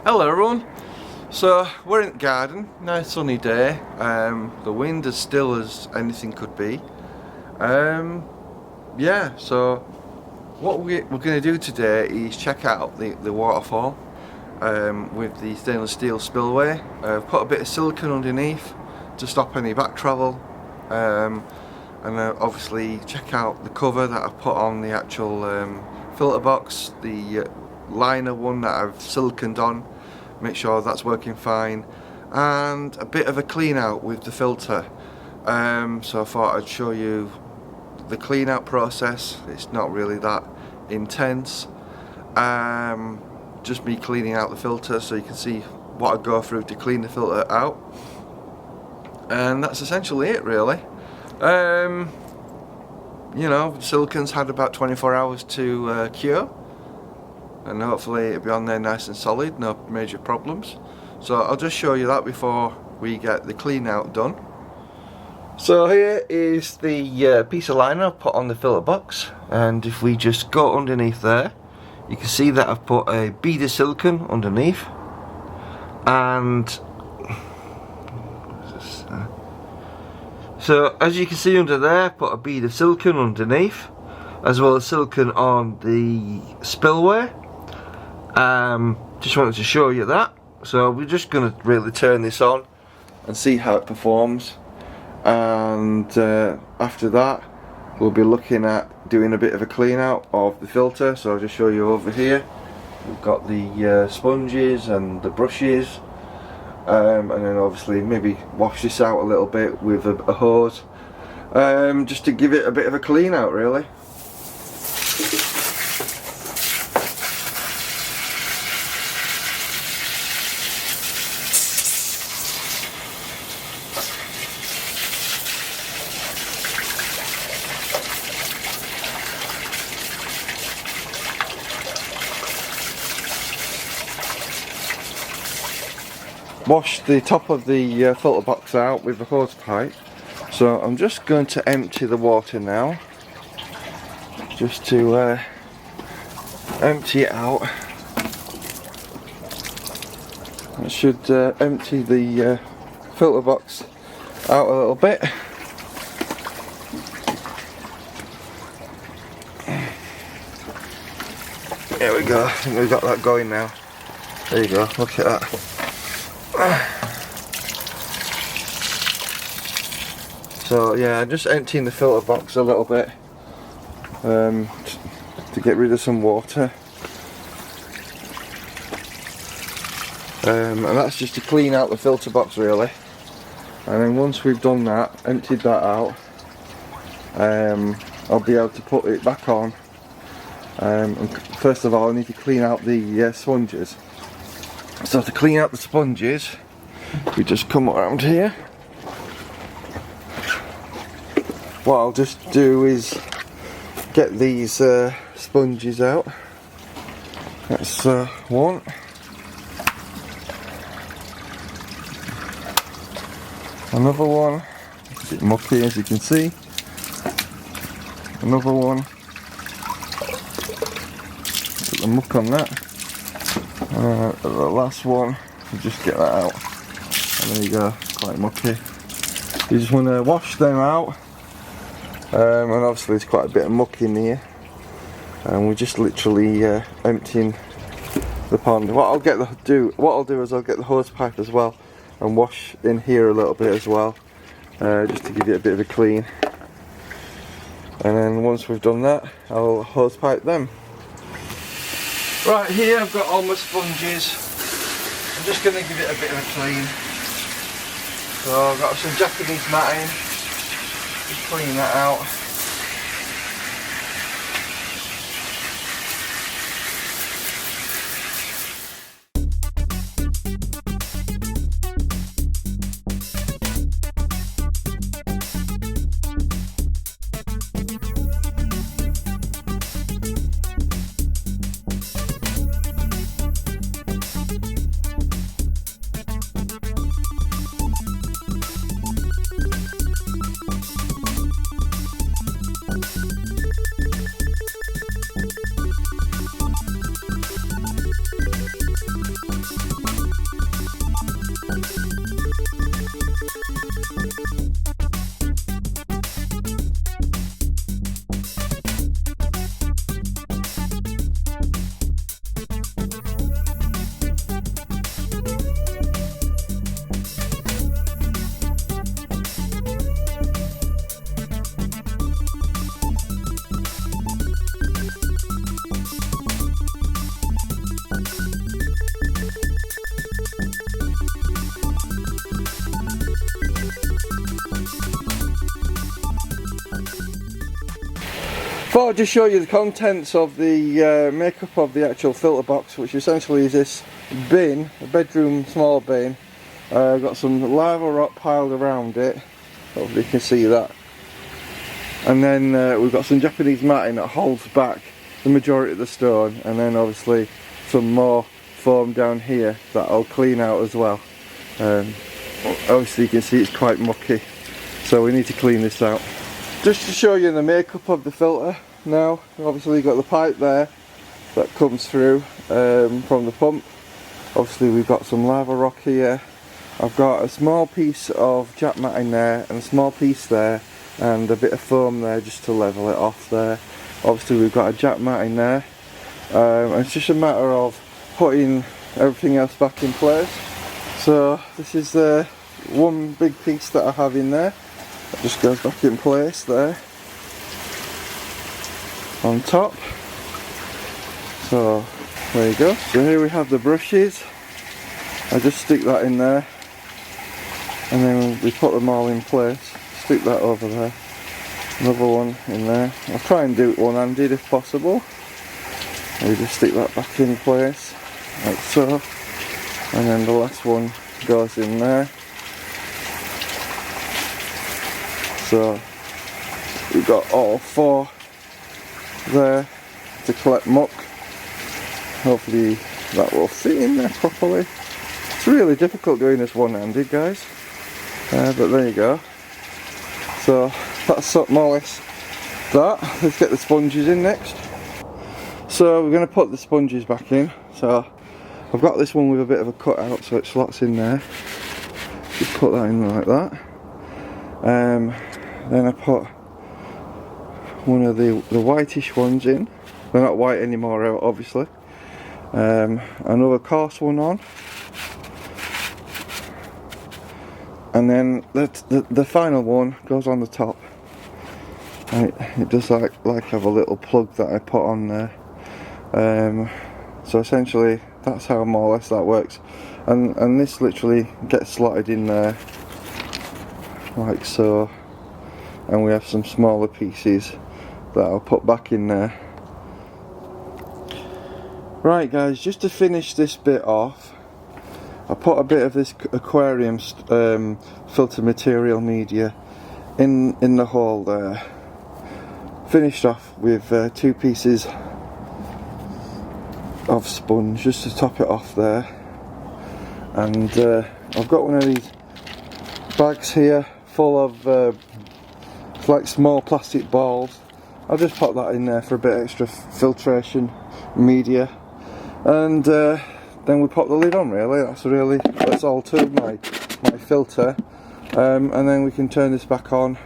Hello everyone, so we're in the garden, nice sunny day, the wind as still as anything could be. Yeah, so what we're going to do today is check out the waterfall with the stainless steel spillway. I've put a bit of silicone underneath to stop any back travel, and obviously check out the cover that I've put on the actual filter box, the liner one that I've siliconed on. Make sure that's working fine, and a bit of a clean out with the filter. So I thought I'd show you the clean out process. It's not really that intense, just me cleaning out the filter so you can see what I go through to clean the filter out, and that's essentially it really. You know, silicone's had about 24 hours to cure, and hopefully it'll be on there nice and solid, no major problems. So I'll just show you that before we get the clean out done. So here is the piece of liner I've put on the filter box, and if we just go underneath there, you can see that I've put a bead of silicone underneath, and so as you can see under there, put a bead of silicone underneath, as well as silicone on the spillway. Just wanted to show you that. So we're just going to really turn this on and see how it performs, and after that we'll be looking at doing a bit of a clean out of the filter. So I'll just show you over here. We've got the sponges and the brushes, and then obviously maybe wash this out a little bit with a hose, just to give it a bit of a clean out really. Wash the top of the filter box out with a hose pipe. So I'm just going to empty the water now, just to empty it out. I should empty the filter box out a little bit. There we go, I think we've got that going now. There you go, look at that. So yeah, I'm just emptying the filter box a little bit to get rid of some water, and that's just to clean out the filter box really. And then once we've done that, emptied that out, I'll be able to put it back on. And first of all I need to clean out the sponges. So to clean out the sponges, we just come around here. What I'll just do is get these sponges out. That's one. Another one, a bit mucky as you can see. Another one. Put the muck on that. The last one, just get that out, and there you go, quite mucky. You just want to wash them out, and obviously there's quite a bit of muck in here, and we're just literally emptying the pond. What I'll do is I'll get the hose pipe as well and wash in here a little bit as well, just to give it a bit of a clean, and then once we've done that I'll hose pipe them. Right, here I've got all my sponges. I'm just going to give it a bit of a clean. So I've got some Japanese matting, just clean that out. thought I'd just show you the contents of the makeup of the actual filter box, which essentially is this bin, a bedroom small bin. Got some lava rock piled around it, hopefully you can see that. And then we've got some Japanese matting that holds back the majority of the stone, and then obviously some more foam down here that I'll clean out as well. Obviously you can see it's quite mucky, so we need to clean this out. Just to show you the makeup of the filter now, obviously you've got the pipe there that comes through from the pump. Obviously we've got some lava rock here. I've got a small piece of Jap matting there and a small piece there and a bit of foam there just to level it off there. Obviously we've got a Jap matting there. And it's just a matter of putting everything else back in place. So this is the one big piece that I have in there. It just goes back in place there on top. So there you go. So here we have the brushes. I just stick that in there and then we put them all in place. Stick that over there. Another one in there. I'll try and do it one-handed if possible. We just stick that back in place like so, and then the last one goes in there. So we've got all four there to collect muck. Hopefully that will fit in there properly. It's really difficult doing this one-handed, guys, but there you go. So that's more or less that. Let's get the sponges in next. So we're going to put the sponges back in. So I've got this one with a bit of a cutout so it slots in there. Just put that in like that. Then I put one of the whitish ones in. They're not white anymore obviously. Another coarse one on. And then the final one goes on the top. And it does like have a little plug that I put on there. So essentially that's how more or less that works. And this literally gets slotted in there like so. And we have some smaller pieces that I'll put back in there. Right guys, just to finish this bit off, I put a bit of this aquarium filter material media in the hole there. Finished off with 2 pieces of sponge just to top it off there. And I've got one of these bags here full of like small plastic balls. I'll just pop that in there for a bit extra filtration media, and then we pop the lid on. Really, that's all to my filter, and then we can turn this back on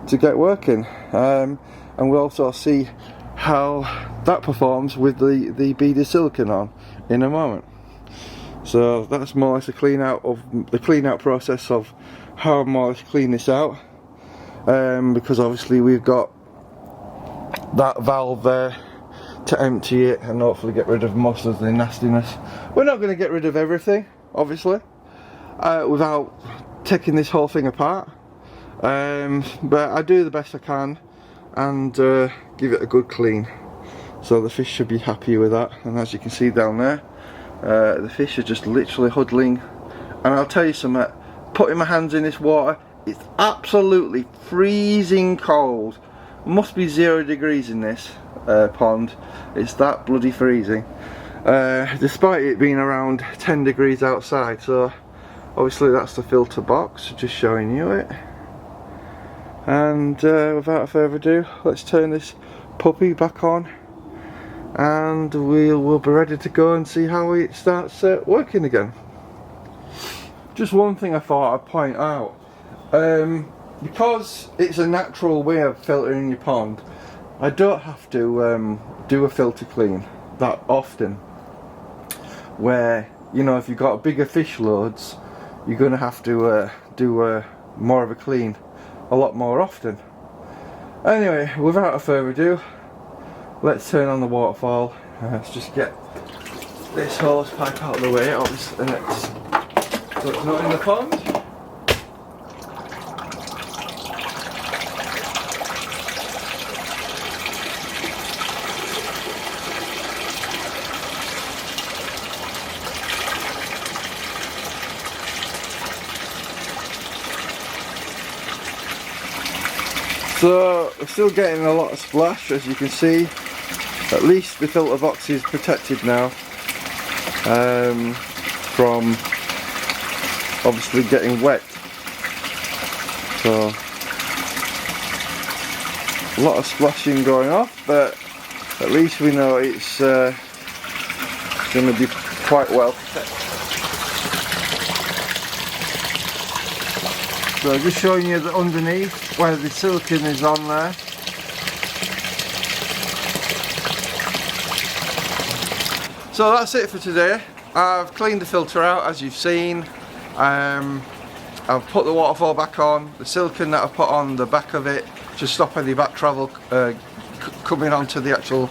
to get working, and we'll also see how that performs with the beaded silicone on in a moment. So that's more or less a clean out process of how I more or less clean this out. Because obviously we've got that valve there to empty it and hopefully get rid of most of the nastiness. We're not going to get rid of everything, obviously, without taking this whole thing apart, but I do the best I can and give it a good clean. So the fish should be happy with that, and as you can see down there, the fish are just literally huddling. And I'll tell you something, putting my hands in this water, it's absolutely freezing cold. Must be 0 degrees in this pond. It's that bloody freezing, despite it being around 10 degrees outside. So obviously that's the filter box, just showing you it. And without further ado, let's turn this puppy back on and we'll be ready to go and see how it starts working again. Just one thing I thought I'd point out. Because it's a natural way of filtering your pond, I don't have to do a filter clean that often. Where, you know, if you've got bigger fish loads, you're going to have to do more of a clean a lot more often. Anyway, without further ado, let's turn on the waterfall. Let's just get this hose pipe out of the way, obviously, so it's not in the pond. So we're still getting a lot of splash, as you can see. At least the filter box is protected now from obviously getting wet. So a lot of splashing going off, but at least we know it's going to be quite well protected. So just showing you the underneath where the silicone is on there. So that's it for today. I've cleaned the filter out, as you've seen. I've put the waterfall back on. The silicone that I've put on the back of it to stop any back travel coming onto the actual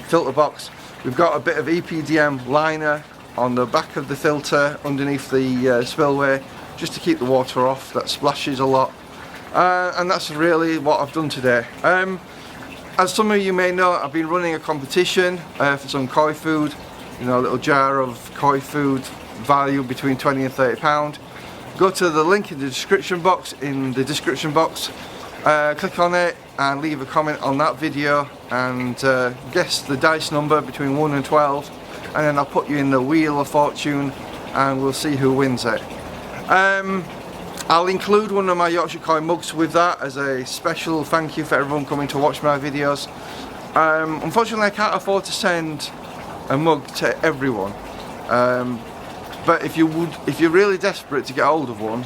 filter box. We've got a bit of EPDM liner on the back of the filter underneath the spillway, just to keep the water off. That splashes a lot, and that's really what I've done today. As some of you may know, I've been running a competition for some koi food, you know, a little jar of koi food, value between £20 and £30. Go to the link in the description box, click on it and leave a comment on that video and guess the dice number between 1 and 12, and then I'll put you in the Wheel of Fortune and we'll see who wins it. I'll include one of my Yorkshire Koi mugs with that as a special thank you for everyone coming to watch my videos. Unfortunately I can't afford to send a mug to everyone, but if you're really desperate to get hold of one,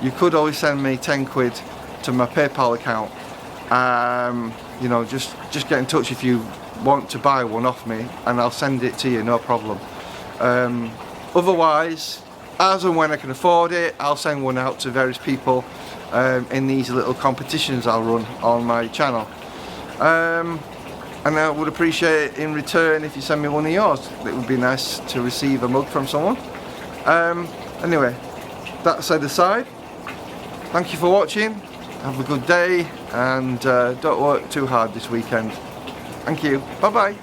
you could always send me 10 quid to my PayPal account. You know, just get in touch if you want to buy one off me and I'll send it to you, no problem. Otherwise, as and when I can afford it, I'll send one out to various people in these little competitions I'll run on my channel. And I would appreciate it in return if you send me one of yours. It would be nice to receive a mug from someone. Anyway, that said aside, thank you for watching. Have a good day and don't work too hard this weekend. Thank you. Bye bye.